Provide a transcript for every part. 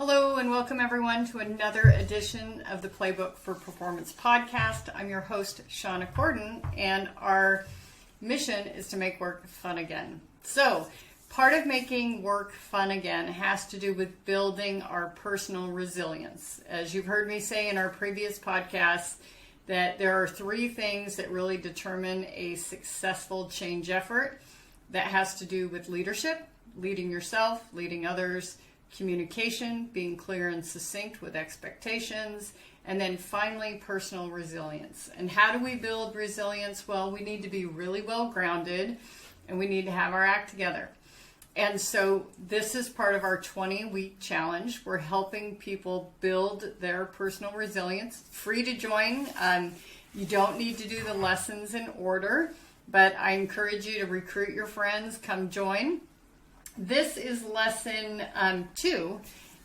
Hello and welcome everyone to another edition of the Playbook for Performance podcast. I'm your host, Shauna Corden, and our mission is to make work fun again. So, part of making work fun again has to do with building our personal resilience. As you've heard me say in our previous podcasts, that there are three things that really determine a successful change effort. That has to do with leadership, leading yourself, leading others, communication, being clear and succinct with expectations, and then finally personal resilience. And how do we build resilience? Well, we need to be really well grounded and we need to have our act together. And so this is part of our 20-week challenge. We're helping people build their personal resilience. Free to join. You don't need to do the lessons in order, but I encourage you to recruit your friends, come join. This is lesson 2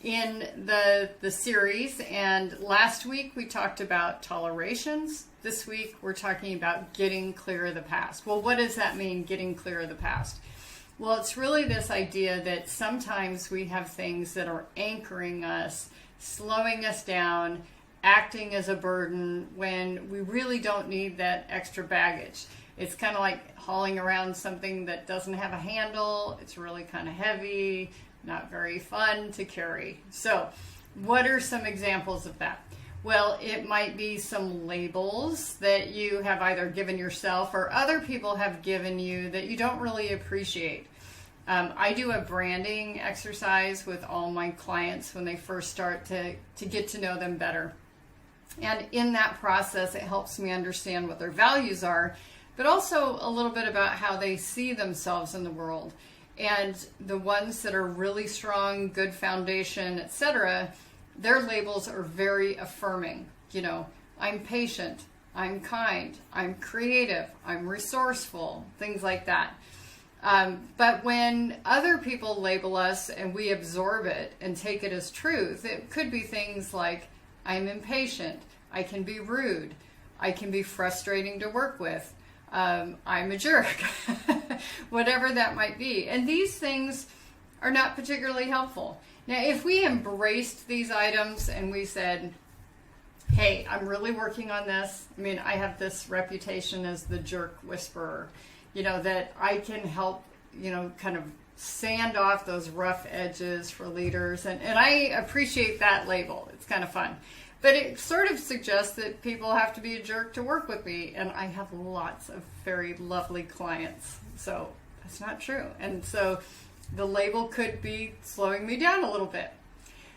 in the series, and last week we talked about tolerations. This week we're talking about getting clear of the past. Well, what does that mean, getting clear of the past? Well, it's really this idea that sometimes we have things that are anchoring us, slowing us down, acting as a burden when we really don't need that extra baggage. It's kind of like hauling around something that doesn't have a handle. It's really kind of heavy, not very fun to carry. So, what are some examples of that? Well, it might be some labels that you have either given yourself or other people have given you that you don't really appreciate. I do a branding exercise with all my clients when they first start to get to know them better. And in that process, it helps me understand what their values are, but also a little bit about how they see themselves in the world. And the ones that are really strong, good foundation, etc., their labels are very affirming. You know, I'm patient, I'm kind, I'm creative, I'm resourceful, things like that. But when other people label us and we absorb it and take it as truth, it could be things like, I'm impatient, I can be rude, I can be frustrating to work with, I'm a jerk, whatever that might be. And these things are not particularly helpful. Now, if we embraced these items and we said, hey, I'm really working on this. I mean, I have this reputation as the jerk whisperer, that I can help, kind of sand off those rough edges for leaders. And I appreciate that label. It's kind of fun. But it sort of suggests that people have to be a jerk to work with me. And I have lots of very lovely clients. So that's not true. And so the label could be slowing me down a little bit.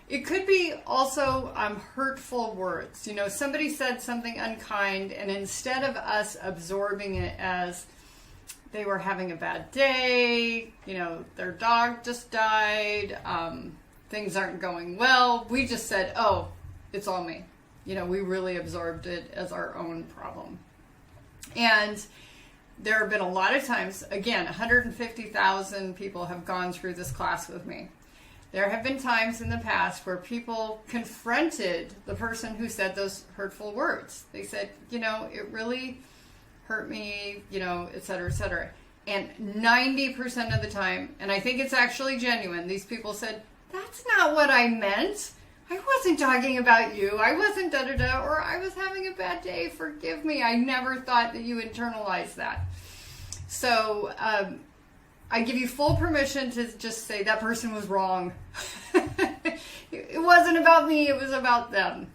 It could be also hurtful words. Somebody said something unkind, and instead of us absorbing it as they were having a bad day, their dog just died, things aren't going well, we just said, oh, it's all me. We really absorbed it as our own problem. And there have been a lot of times, again, 150,000 people have gone through this class with me. There have been times in the past where people confronted the person who said those hurtful words. They said, it really hurt me, et cetera, et cetera. And 90% of the time, and I think it's actually genuine, these people said, that's not what I meant. I wasn't talking about you. I wasn't da-da-da, or I was having a bad day. Forgive me. I never thought that you internalized that. So I give you full permission to just say that person was wrong. It wasn't about me. It was about them.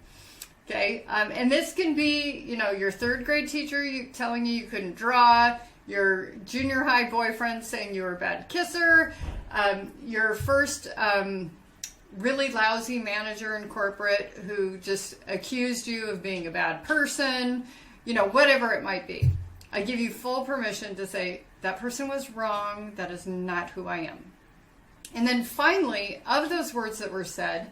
Okay? And this can be, your third grade teacher telling you couldn't draw, your junior high boyfriend saying you were a bad kisser, your first really lousy manager in corporate who just accused you of being a bad person, whatever it might be. I give you full permission to say, that person was wrong, that is not who I am. And then finally, of those words that were said,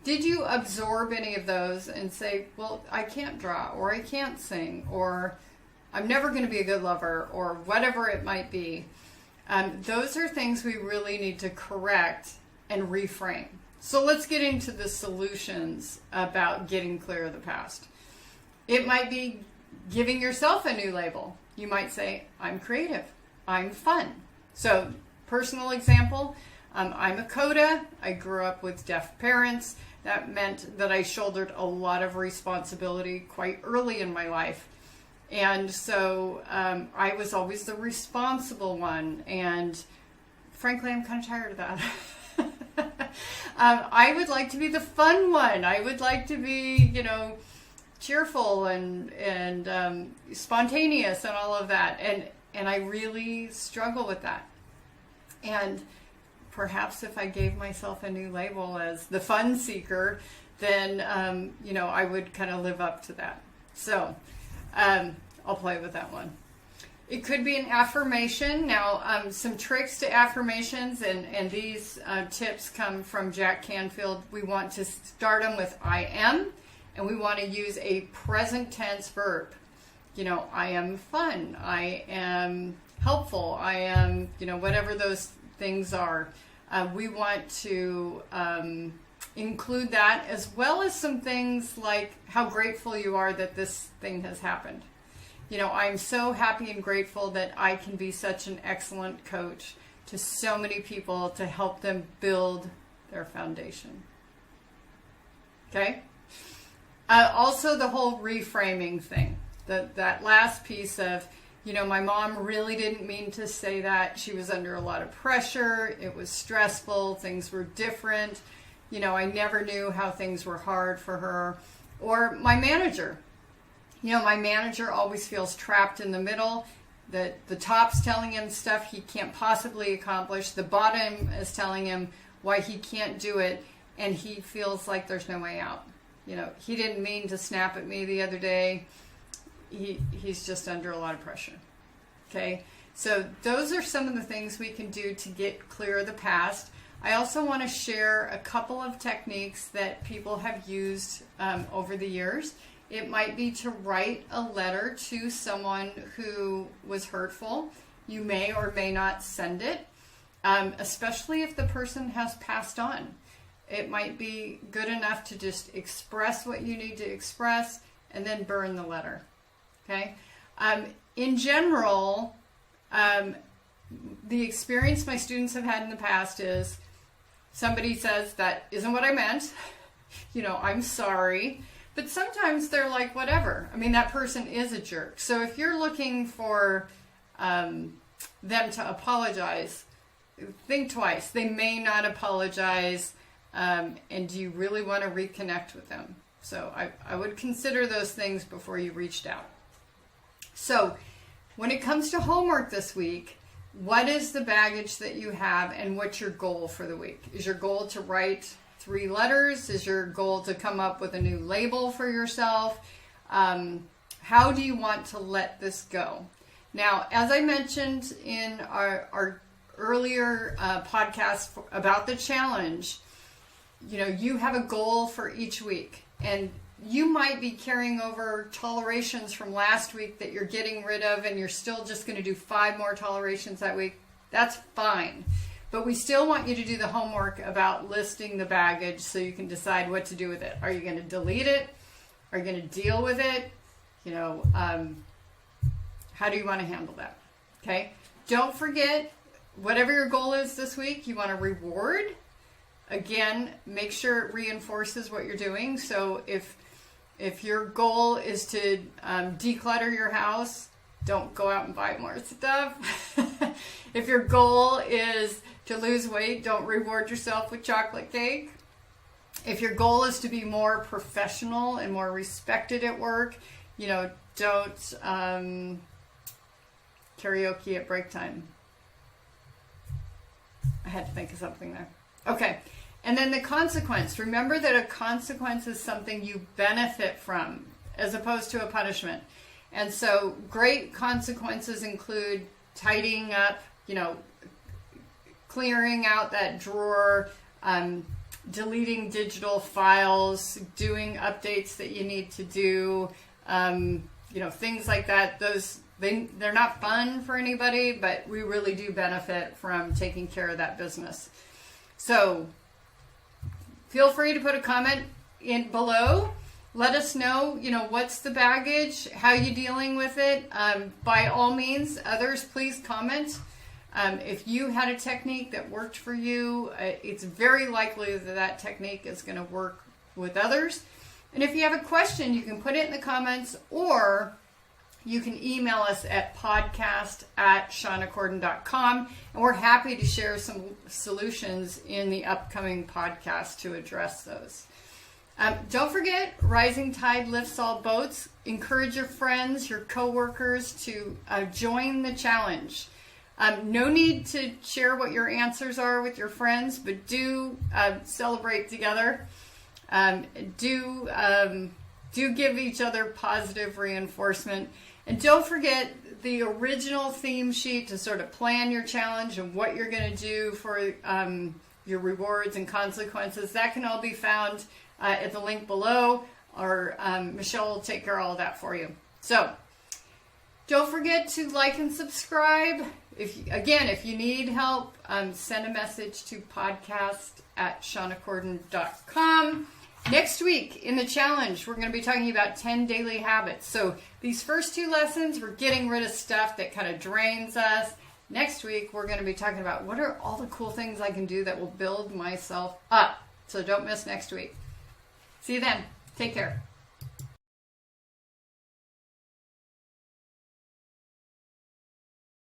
did you absorb any of those and say, well, I can't draw, or I can't sing, or I'm never going to be a good lover, or whatever it might be? Those are things we really need to correct and reframe. So let's get into the solutions about getting clear of the past. It might be giving yourself a new label. You might say, I'm creative, I'm fun. So personal example, I'm a coda. I grew up with deaf parents. That meant that I shouldered a lot of responsibility quite early in my life. And so I was always the responsible one. And frankly, I'm kind of tired of that. I would like to be the fun one. I would like to be, cheerful and spontaneous and all of that. And I really struggle with that. And perhaps if I gave myself a new label as the fun seeker, then, I would kind of live up to that. So I'll play with that one. It could be an affirmation. Now, some tricks to affirmations, and these tips come from Jack Canfield. We want to start them with I am, and we want to use a present tense verb. I am fun. I am helpful. I am, whatever those things are. We want to include that, as well as some things like how grateful you are that this thing has happened. I'm so happy and grateful that I can be such an excellent coach to so many people to help them build their foundation. Okay? Also, the whole reframing thing. That last piece of, my mom really didn't mean to say that. She was under a lot of pressure. It was stressful. Things were different. I never knew how things were hard for her. Or my manager. My manager always feels trapped in the middle. The top's telling him stuff he can't possibly accomplish. The bottom is telling him why he can't do it. And he feels like there's no way out. He didn't mean to snap at me the other day. He's just under a lot of pressure. Okay? So those are some of the things we can do to get clear of the past. I also want to share a couple of techniques that people have used over the years. It might be to write a letter to someone who was hurtful. You may or may not send it, especially if the person has passed on. It might be good enough to just express what you need to express and then burn the letter. Okay? In general, the experience my students have had in the past is somebody says, that isn't what I meant. I'm sorry. But sometimes they're like, whatever. I mean, that person is a jerk. So if you're looking for them to apologize, think twice. They may not apologize. And do you really want to reconnect with them? So I would consider those things before you reached out. So when it comes to homework this week, what is the baggage that you have and what's your goal for the week? Is your goal to write 3 letters? Is your goal to come up with a new label for yourself? How do you want to let this go? Now, as I mentioned in our earlier podcast about the challenge, you have a goal for each week. And you might be carrying over tolerations from last week that you're getting rid of, and you're still just going to do 5 more tolerations that week. That's fine. But we still want you to do the homework about listing the baggage so you can decide what to do with it. Are you going to delete it? Are you going to deal with it? How do you want to handle that? Okay. Don't forget, whatever your goal is this week, you want to reward. Again, make sure it reinforces what you're doing. So if your goal is to declutter your house, don't go out and buy more stuff. If your goal is to lose weight, don't reward yourself with chocolate cake. If your goal is to be more professional and more respected at work, don't karaoke at break time. I had to think of something there. Okay. And then the consequence. Remember that a consequence is something you benefit from as opposed to a punishment. And so great consequences include tidying up, clearing out that drawer, deleting digital files, doing updates that you need to do, things like that. They're not fun for anybody, but we really do benefit from taking care of that business. So feel free to put a comment in below. Let us know, what's the baggage, how you dealing with it. By all means, others, please comment. If you had a technique that worked for you, it's very likely that that technique is going to work with others. And if you have a question, you can put it in the comments, or you can email us at podcast@shawnacorden.com, and we're happy to share some solutions in the upcoming podcast to address those. Don't forget, rising tide lifts all boats. Encourage your friends, your coworkers to join the challenge. No need to share what your answers are with your friends, but do celebrate together. Do give each other positive reinforcement. And don't forget the original theme sheet to sort of plan your challenge and what you're going to do for your rewards and consequences. That can all be found at the link below, or Michelle will take care of all of that for you. So don't forget to like and subscribe. If you need help, send a message to podcast@shawnacorden.com. Next week in the challenge, we're going to be talking about 10 daily habits. So these first 2 lessons, we're getting rid of stuff that kind of drains us. Next week, we're going to be talking about what are all the cool things I can do that will build myself up. So don't miss next week. See you then. Take care.